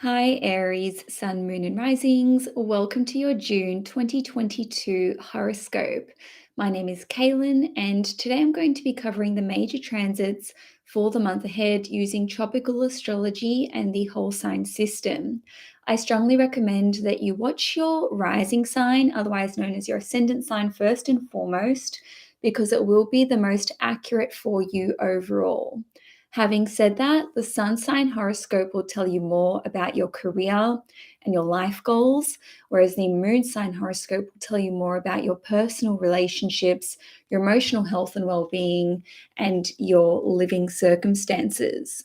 Hi, Aries, Sun, Moon, and Risings. Welcome to your June 2022 horoscope. My name is Cailin, and today I'm going to be covering the major transits for the month ahead using tropical astrology and the whole sign system. I strongly recommend that you watch your rising sign, otherwise known as your ascendant sign, first and foremost, because it will be the most accurate for you overall. Having said that, the sun sign horoscope will tell you more about your career and your life goals, whereas the moon sign horoscope will tell you more about your personal relationships, your emotional health and well-being, and your living circumstances.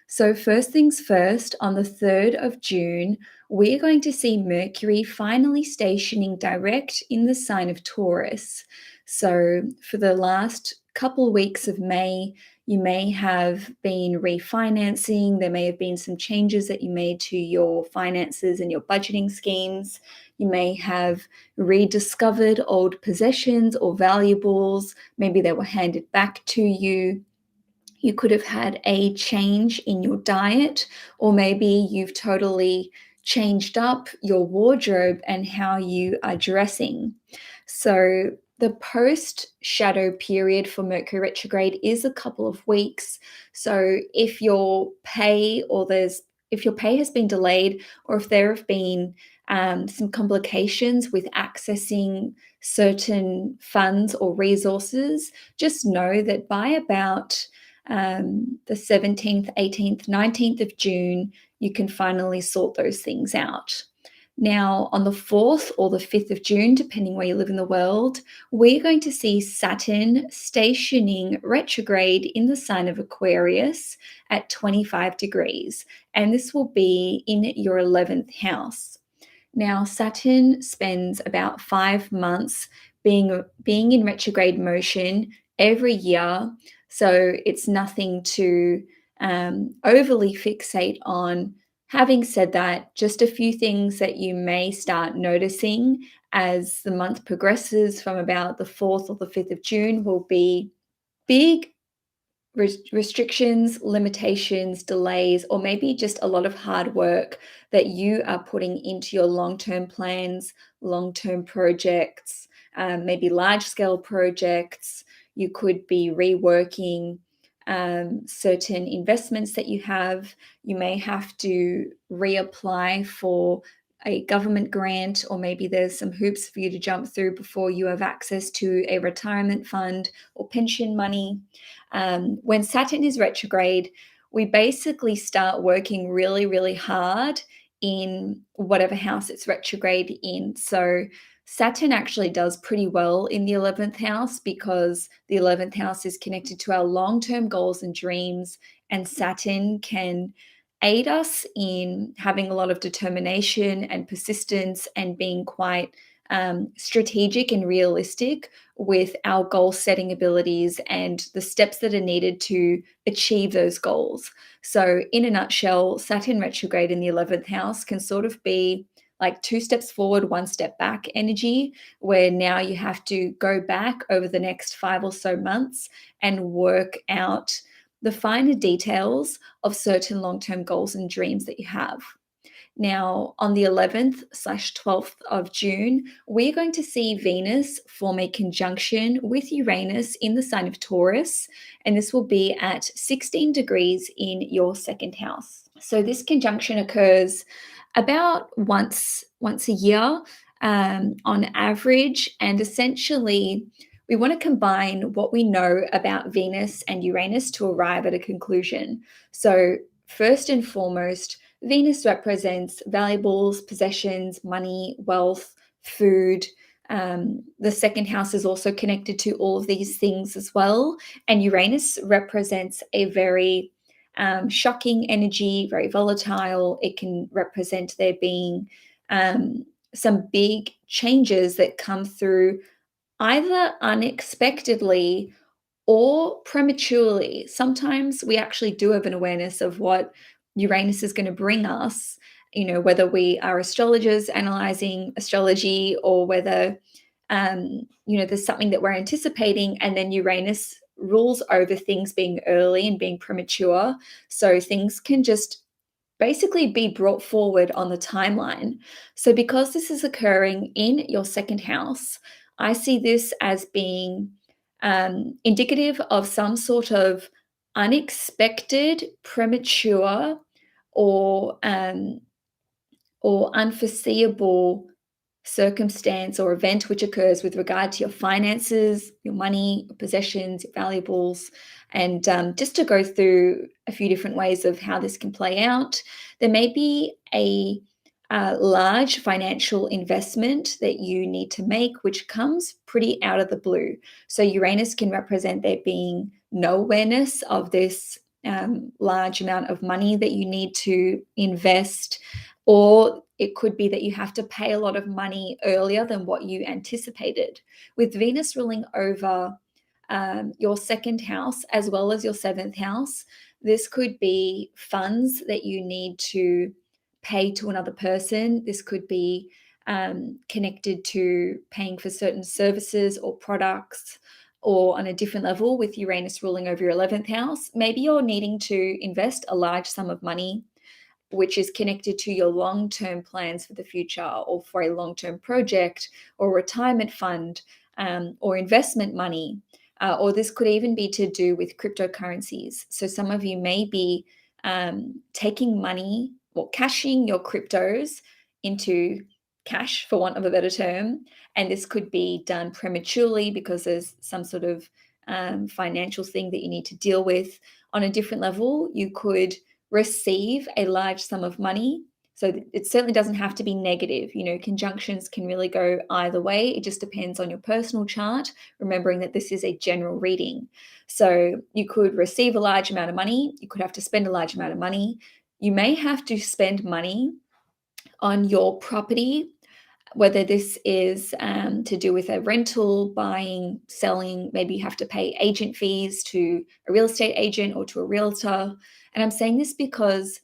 So, first things first, on the 3rd of June, we're going to see Mercury finally stationing direct in the sign of Taurus. So, for the last couple weeks of May, you may have been refinancing. There may have been some changes that you made to your finances and your budgeting schemes. You may have rediscovered old possessions or valuables. Maybe they were handed back to you. You could have had a change in your diet, or maybe you've totally changed up your wardrobe and how you are dressing. So, the post shadow period for Mercury retrograde is a couple of weeks. So, if your pay has been delayed, or if there have been some complications with accessing certain funds or resources, just know that by about the 17th, 18th, 19th of June, you can finally sort those things out. Now, on the 4th or the 5th of June, depending where you live in the world, we're going to see Saturn stationing retrograde in the sign of Aquarius at 25 degrees, and this will be in your 11th house. Now, Saturn spends about 5 months being in retrograde motion every year, so it's nothing to overly fixate on. Having said that, just a few things that you may start noticing as the month progresses from about the 4th or the 5th of June will be big restrictions, limitations, delays, or maybe just a lot of hard work that you are putting into your long-term plans, long-term projects, maybe large-scale projects. You could be reworking certain investments that you have. You may have to reapply for a government grant, or maybe there's some hoops for you to jump through before you have access to a retirement fund or pension money. When Saturn is retrograde, we basically start working really, really hard in whatever house it's retrograde in. So Saturn actually does pretty well in the 11th house because the 11th house is connected to our long-term goals and dreams, and Saturn can aid us in having a lot of determination and persistence and being quite strategic and realistic with our goal setting abilities and the steps that are needed to achieve those goals. So, in a nutshell, Saturn retrograde in the 11th house can sort of be like 2 steps forward, 1 step back energy, where now you have to go back over the next 5 or so months and work out the finer details of certain long-term goals and dreams that you have. Now, on the 11th/12th of June, we're going to see Venus form a conjunction with Uranus in the sign of Taurus, and this will be at 16 degrees in your second house. So this conjunction occurs about once a year on average, and essentially we want to combine what we know about Venus and Uranus to arrive at a conclusion. So first and foremost, Venus represents valuables, possessions, money, wealth, food. The second house is also connected to all of these things as well. And Uranus represents a very shocking energy, very volatile. It can represent there being some big changes that come through either unexpectedly or prematurely. Sometimes we actually do have an awareness of what Uranus is going to bring us, whether we are astrologers analyzing astrology or whether, there's something that we're anticipating, and then Uranus rules over things being early and being premature. So things can just basically be brought forward on the timeline. So, because this is occurring in your second house, I see this as being indicative of some sort of unexpected, premature, or unforeseeable circumstance or event which occurs with regard to your finances, your money, your possessions, your valuables. And just to go through a few different ways of how this can play out, there may be a large financial investment that you need to make, which comes pretty out of the blue. So Uranus can represent there being no awareness of this large amount of money that you need to invest, or it could be that you have to pay a lot of money earlier than what you anticipated. With Venus ruling over your second house as well as your seventh house, this could be funds that you need to pay to another person. This could be connected to paying for certain services or products, or on a different level with Uranus ruling over your 11th house. Maybe you're needing to invest a large sum of money which is connected to your long-term plans for the future, or for a long-term project or retirement fund, or investment money. Or this could even be to do with cryptocurrencies. So some of you may be taking money or cashing your cryptos into cash, for want of a better term. And this could be done prematurely because there's some sort of financial thing that you need to deal with. On a different level, you could receive a large sum of money. So it certainly doesn't have to be negative. Conjunctions can really go either way. It just depends on your personal chart, remembering that this is a general reading. So you could receive a large amount of money. You could have to spend a large amount of money. You may have to spend money on your property, whether this is to do with a rental, buying, selling. Maybe you have to pay agent fees to a real estate agent or to a realtor. And I'm saying this because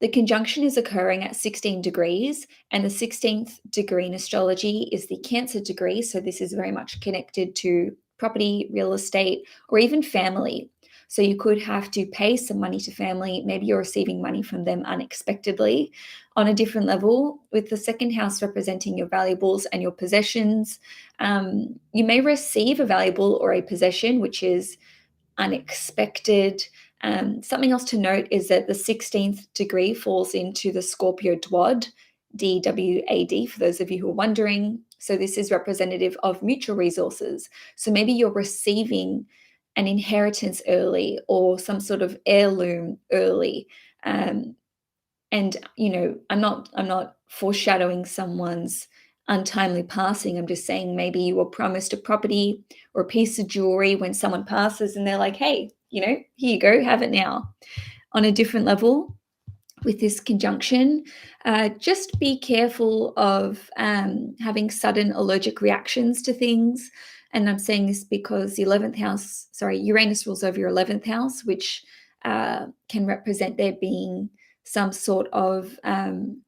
the conjunction is occurring at 16 degrees, and the 16th degree in astrology is the Cancer degree. So this is very much connected to property, real estate, or even family. So you could have to pay some money to family. Maybe you're receiving money from them unexpectedly. On a different level, with the second house representing your valuables and your possessions, you may receive a valuable or a possession which is unexpected. Something else to note is that the 16th degree falls into the Scorpio Dwad, DWAD, for those of you who are wondering. So this is representative of mutual resources. So maybe you're receiving an inheritance early, or some sort of heirloom early. And I'm not foreshadowing someone's untimely passing. I'm just saying maybe you were promised a property or a piece of jewelry when someone passes and they're like, hey, here you go, have it now. On a different level, with this conjunction, just be careful of having sudden allergic reactions to things. And I'm saying this because the 11th house, Uranus rules over your 11th house, which can represent there being some sort of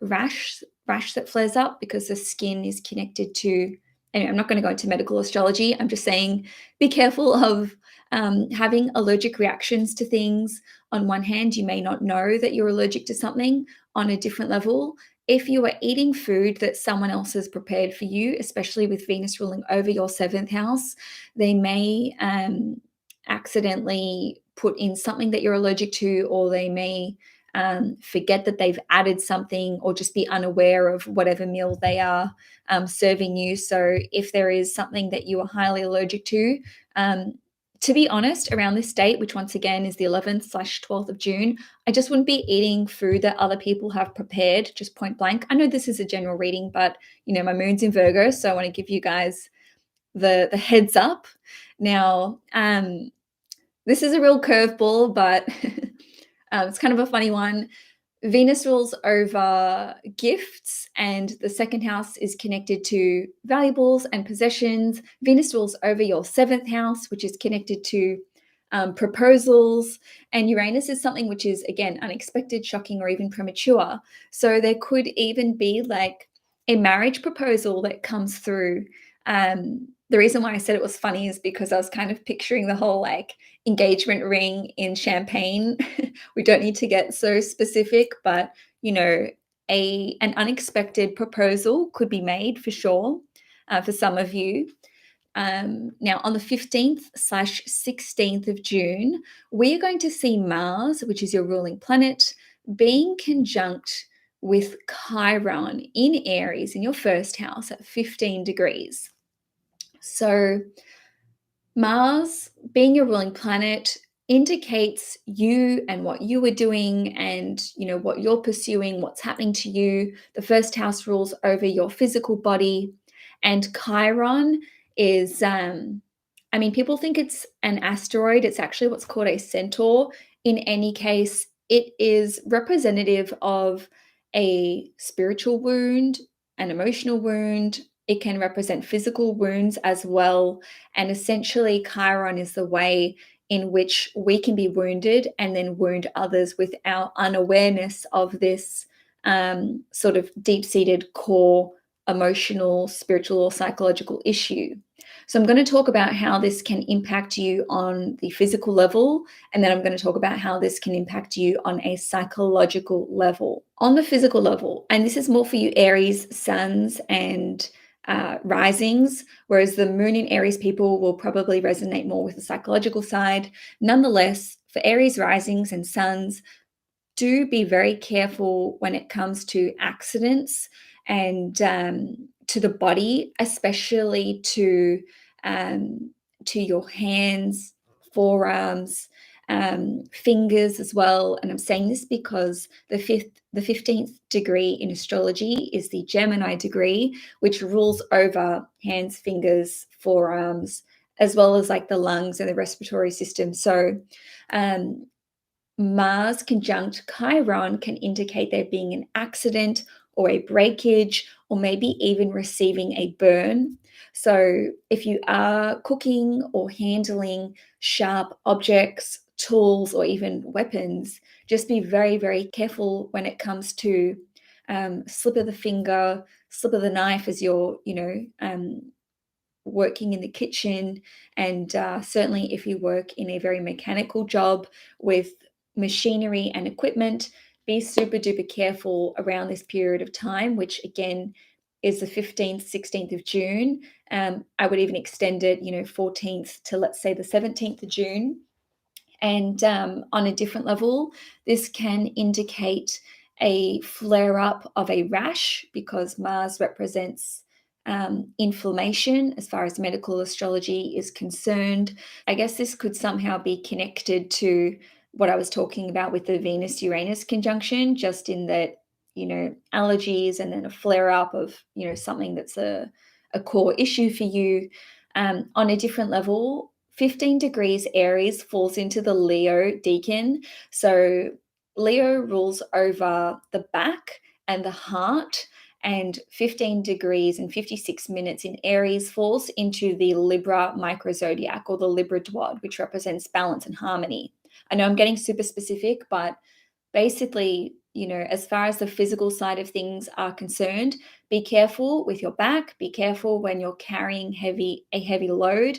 rash that flares up because the skin is connected to. Anyway, I'm not going to go into medical astrology. I'm just saying be careful of having allergic reactions to things. On one hand, you may not know that you're allergic to something. On a different level, if you are eating food that someone else has prepared for you, especially with Venus ruling over your 7th house, they may accidentally put in something that you're allergic to, or they may forget that they've added something, or just be unaware of whatever meal they are serving you. So if there is something that you are highly allergic to be honest, around this date, which once again is the 11th/12th of June, I just wouldn't be eating food that other people have prepared, just point blank. I know this is a general reading, but my moon's in Virgo, so I want to give you guys the heads up. Now, this is a real curveball, but it's kind of a funny one. Venus rules over gifts, and the second house is connected to valuables and possessions. Venus rules over your 7th house, which is connected to proposals, and Uranus is something which is, again, unexpected, shocking, or even premature. So there could even be like a marriage proposal that comes through The reason why I said it was funny is because I was kind of picturing the whole like engagement ring in champagne. We don't need to get so specific, but you know, an unexpected proposal could be made for sure for some of you. Now, on the 15th/16th of June, we are going to see Mars, which is your ruling planet, being conjunct with Chiron in Aries in your first house at 15 degrees. So, Mars, being your ruling planet, indicates you and what you are doing and what you're pursuing, what's happening to you. The first house rules over your physical body, and Chiron is I mean, people think it's an asteroid. It's actually what's called a centaur. In any case, it is representative of a spiritual wound, an emotional wound. It can represent physical wounds as well. And essentially, Chiron is the way in which we can be wounded and then wound others with our unawareness of this sort of deep seated core emotional, spiritual, or psychological issue. So, I'm going to talk about how this can impact you on the physical level, and then I'm going to talk about how this can impact you on a psychological level. On the physical level, and this is more for you Aries, suns, and risings, whereas the moon in Aries people will probably resonate more with the psychological side. Nonetheless, for Aries risings and suns, do be very careful when it comes to accidents and to the body, especially to your hands, forearms, fingers as well. And I'm saying this because the 15th degree in astrology is the Gemini degree, which rules over hands, fingers, forearms, as well as like the lungs and the respiratory system. So Mars conjunct Chiron can indicate there being an accident or a breakage, or maybe even receiving a burn. So, if you are cooking or handling sharp objects, tools, or even weapons, just be very, very careful when it comes to slip of the finger, slip of the knife as you're, working in the kitchen, and certainly if you work in a very mechanical job with machinery and equipment, be super duper careful around this period of time, which again is the 15th, 16th of June. I would even extend it, 14th to let's say the 17th of June. And on a different level, this can indicate a flare up of a rash because Mars represents inflammation as far as medical astrology is concerned. I guess this could somehow be connected to what I was talking about with the Venus Uranus conjunction, just in that, allergies and then a flare up of, something that's a core issue for you. On a different level, 15 degrees Aries falls into the Leo decan. So Leo rules over the back and the heart, and 15 degrees and 56 minutes in Aries falls into the Libra microzodiac, or the Libra Dwad, which represents balance and harmony. I know I'm getting super specific, but basically, as far as the physical side of things are concerned, be careful with your back, be careful when you're carrying a heavy load.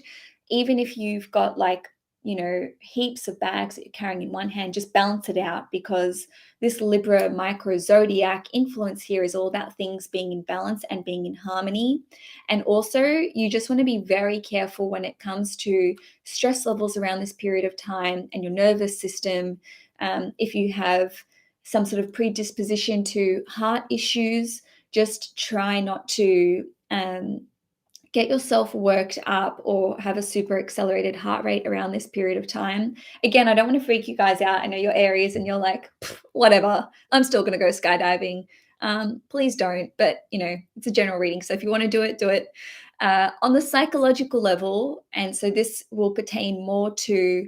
Even if you've got heaps of bags that you're carrying in one hand, just balance it out, because this Libra micro zodiac influence here is all about things being in balance and being in harmony. And also, you just want to be very careful when it comes to stress levels around this period of time and your nervous system. If you have some sort of predisposition to heart issues, just try not to get yourself worked up or have a super accelerated heart rate around this period of time. Again, I don't want to freak you guys out. I know you're Aries and you're like, whatever, I'm still going to go skydiving. Please don't, but it's a general reading. So if you want to do it, do it. On the psychological level, and so this will pertain more to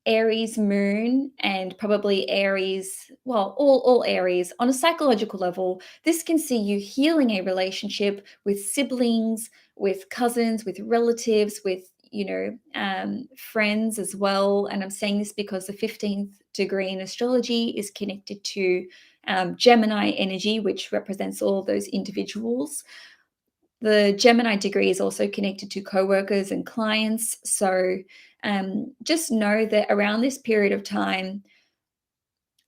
Aries moon and probably Aries, well, all Aries. On a psychological level, this can see you healing a relationship with siblings, with cousins, with relatives, with friends as well. And I'm saying this because the 15th degree in astrology is connected to Gemini energy, which represents all of those individuals. The Gemini degree is also connected to coworkers and clients. So just know that around this period of time,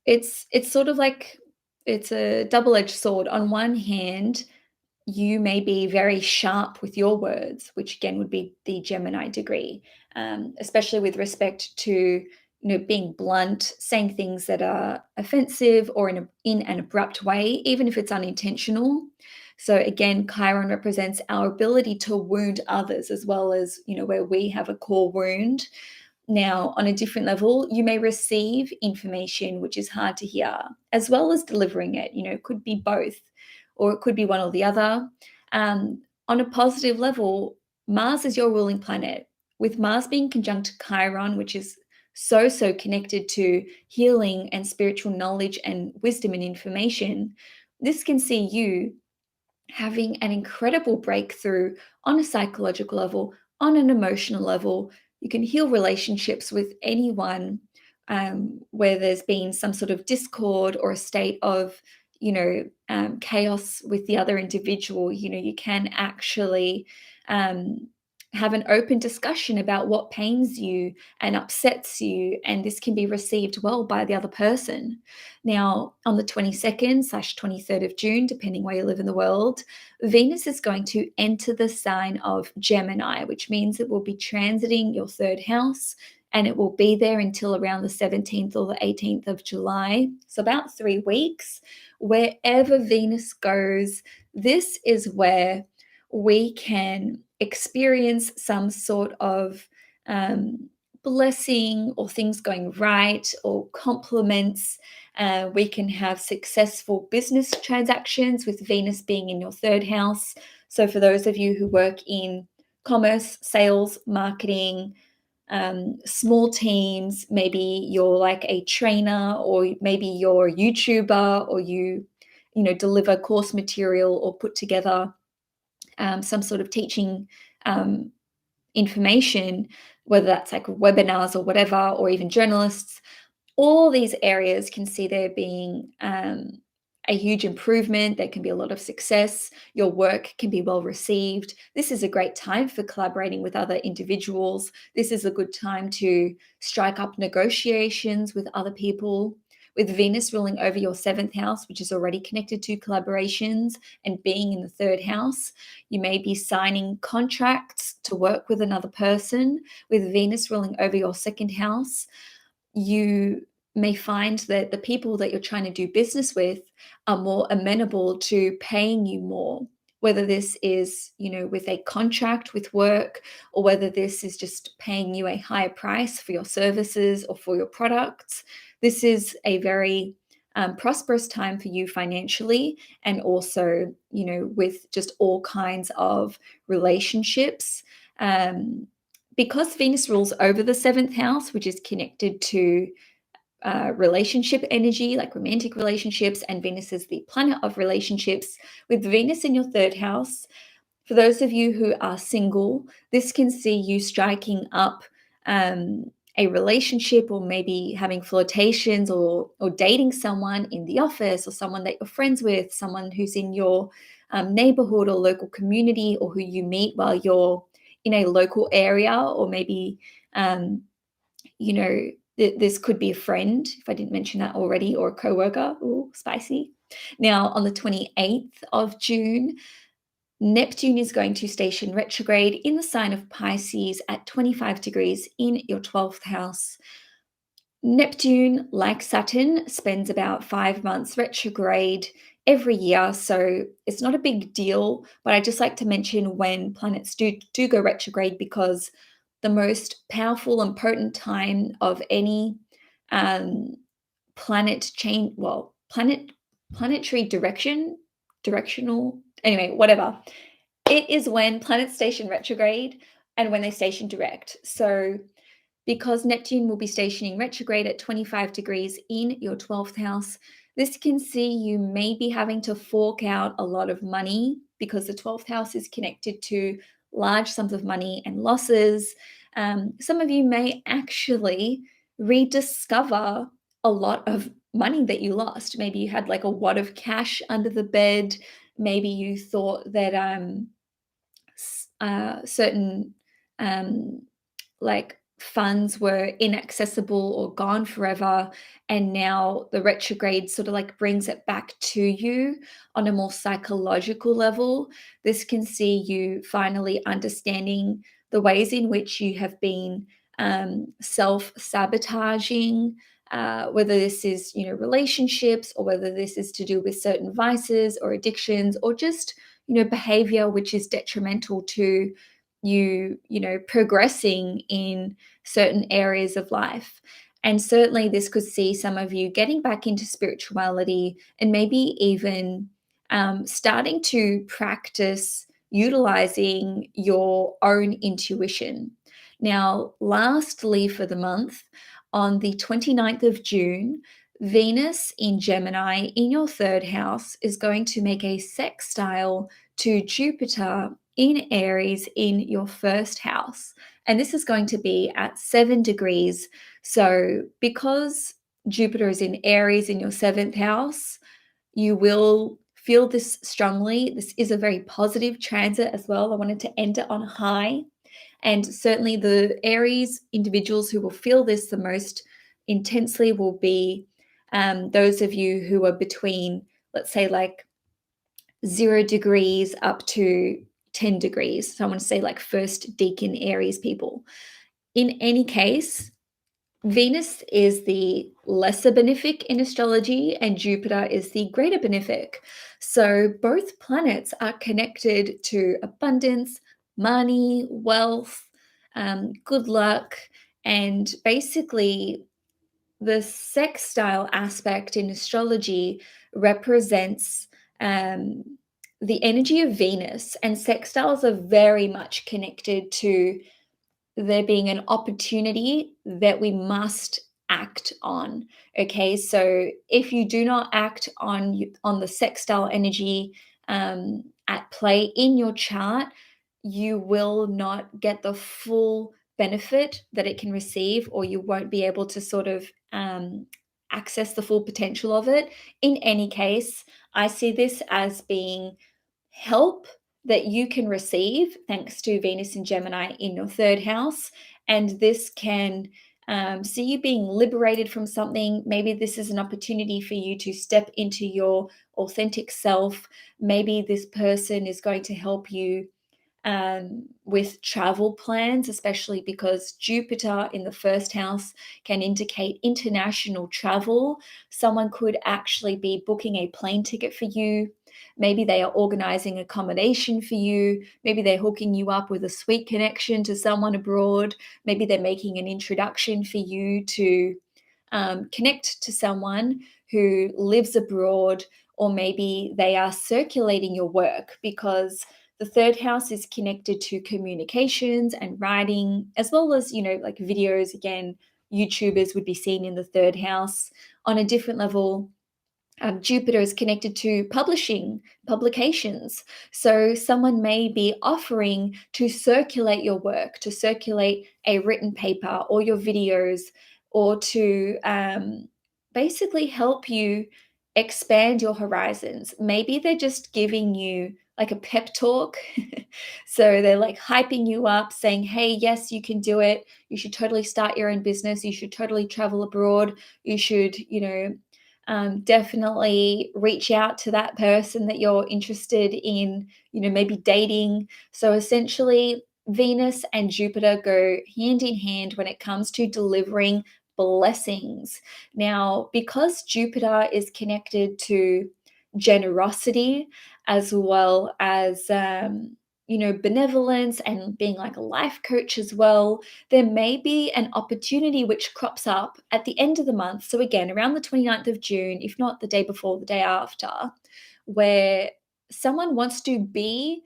it's sort of like it's a double-edged sword. On one hand, you may be very sharp with your words, which again would be the Gemini degree, especially with respect to being blunt, saying things that are offensive or in an abrupt way, even if it's unintentional. So again, Chiron represents our ability to wound others as well as where we have a core wound. Now, on a different level, you may receive information which is hard to hear, as well as delivering it. It could be both, or it could be one or the other. On a positive level, Mars is your ruling planet. With Mars being conjunct Chiron, which is so connected to healing and spiritual knowledge and wisdom and information, this can see you having an incredible breakthrough on a psychological level, on an emotional level. You can heal relationships with anyone where there's been some sort of discord or a state of, chaos with the other individual. You can actually have an open discussion about what pains you and upsets you, and this can be received well by the other person. Now, on the 22nd/23rd of June, depending where you live in the world, Venus is going to enter the sign of Gemini, which means it will be transiting your third house, and it will be there until around the 17th or the 18th of July. So about 3 weeks. Wherever Venus goes, this is where we can experience some sort of blessing or things going right or compliments. We can have successful business transactions with Venus being in your third house. So for those of you who work in commerce, sales, marketing, small teams, maybe you're like a trainer, or maybe you're a YouTuber, or deliver course material or put together some sort of teaching information, whether that's like webinars or whatever, or even journalists. All these areas can see there being a huge improvement. There can be a lot of success. Your work can be well received. This is a great time for collaborating with other individuals. This is a good time to strike up negotiations with other people. With Venus ruling over your 7th house, which is already connected to collaborations, and being in the 3rd house, you may be signing contracts to work with another person. With Venus ruling over your 2nd house, you may find that the people that you're trying to do business with are more amenable to paying you more, whether this is, with a contract with work, or whether this is just paying you a higher price for your services or for your products. This is a very prosperous time for you financially, and also, with just all kinds of relationships. Because Venus rules over the 7th house, which is connected to relationship energy, like romantic relationships, and Venus is the planet of relationships. With Venus in your 3rd house, for those of you who are single, this can see you striking up a relationship, or maybe having flirtations, or dating someone in the office, or someone that you're friends with, someone who's in your neighborhood or local community, or who you meet while you're in a local area, or maybe this could be a friend, if I didn't mention that already, or a coworker. Ooh, spicy. Now, on the 28th of June, Neptune is going to station retrograde in the sign of Pisces at 25 degrees in your 12th house. Neptune, like Saturn, spends about 5 months retrograde every year, so it's not a big deal, but I just like to mention when planets do go retrograde, because the most powerful and potent time of any planet change, planetary directional, anyway, whatever. It is when planets station retrograde and when they station direct. So because Neptune will be stationing retrograde at 25 degrees in your 12th house, this can see you may be having to fork out a lot of money, because the 12th house is connected to large sums of money and losses. Some of you may actually rediscover a lot of money that you lost. Maybe you had like a wad of cash under the bed. Maybe you thought that certain like funds were inaccessible or gone forever, and now the retrograde sort of like brings it back to you on a more psychological level. This can see you finally understanding the ways in which you have been self-sabotaging, whether this is, relationships, or whether this is to do with certain vices or addictions, or just, behavior which is detrimental to progressing in certain areas of life. And certainly this could see some of you getting back into spirituality, and maybe even starting to practice utilizing your own intuition. Now, lastly, for the month, on the 29th of June, Venus in Gemini in your third house is going to make a sextile to Jupiter in Aries in your first house. And this is going to be at 7 degrees. So, because Jupiter is in Aries in your seventh house, you will feel this strongly. This is a very positive transit as well. I wanted to end it on a high. And certainly the Aries individuals who will feel this the most intensely will be those of you who are between, let's say, like 0 degrees up to 10 degrees. So I want to say like first decan Aries people. In any case, Venus is the lesser benefic in astrology and Jupiter is the greater benefic. So both planets are connected to abundance, money, wealth, good luck, and basically the sextile aspect in astrology represents the energy of Venus, and sextiles are very much connected to there being an opportunity that we must act on. Okay, so if you do not act on the sextile energy at play in your chart, you will not get the full benefit that it can receive, or you won't be able to sort of access the full potential of it. In any case, I see this as being help that you can receive thanks to Venus and Gemini in your third house. And this can see you being liberated from something. Maybe this is an opportunity for you to step into your authentic self. Maybe this person is going to help you with travel plans, especially because Jupiter in the first house can indicate international travel. Someone could actually be booking a plane ticket for you. Maybe they are organizing accommodation for you. Maybe they're hooking you up with a sweet connection to someone abroad. Maybe they're making an introduction for you to connect to someone who lives abroad, or maybe they are circulating your work, because the third house is connected to communications and writing, as well as, like videos. Again, YouTubers would be seen in the third house. On a different level, Jupiter is connected to publications. So someone may be offering to circulate your work, to circulate a written paper or your videos, or to basically help you expand your horizons. Maybe they're just giving you like a pep talk. So they're like hyping you up, saying, hey, yes, you can do it. You should totally start your own business. You should totally travel abroad. You should, definitely reach out to that person that you're interested in, maybe dating. So essentially, Venus and Jupiter go hand in hand when it comes to delivering blessings. Now, because Jupiter is connected to generosity, as well as benevolence and being like a life coach as well, there may be an opportunity which crops up at the end of the month. So again, around the 29th of June, if not the day before, the day after, where someone wants to be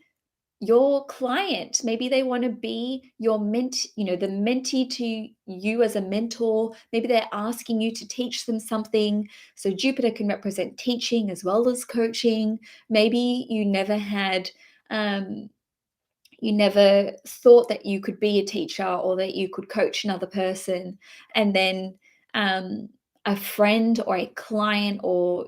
your client. Maybe they want to be your the mentee to you as a mentor. Maybe they're asking you to teach them something. So Jupiter can represent teaching as well as coaching. Maybe you never had you never thought that you could be a teacher or that you could coach another person, and then a friend or a client, or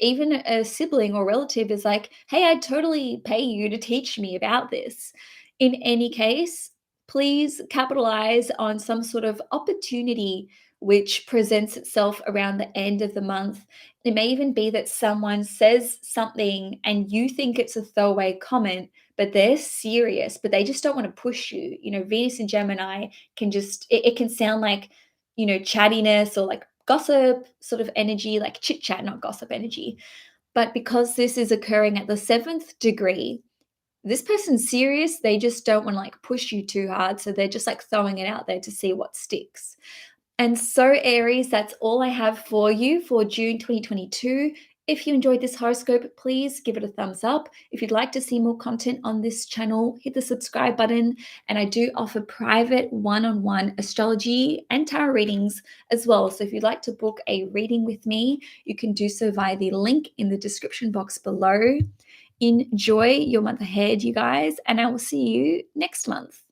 even a sibling or relative is like, hey, I'd totally pay you to teach me about this. In any case, please capitalize on some sort of opportunity which presents itself around the end of the month. It may even be that someone says something and you think it's a throwaway comment, but they're serious, but they just don't want to push you. Venus and Gemini can just, it can sound like, chattiness or like gossip sort of energy, like chit chat, not gossip energy. But because this is occurring at the seventh degree, this person's serious. They just don't want to like push you too hard. So they're just like throwing it out there to see what sticks. And so, Aries, that's all I have for you for June 2022. If you enjoyed this horoscope, please give it a thumbs up. If you'd like to see more content on this channel, hit the subscribe button. And I do offer private one-on-one astrology and tarot readings as well. So if you'd like to book a reading with me, you can do so via the link in the description box below. Enjoy your month ahead, you guys, and I will see you next month.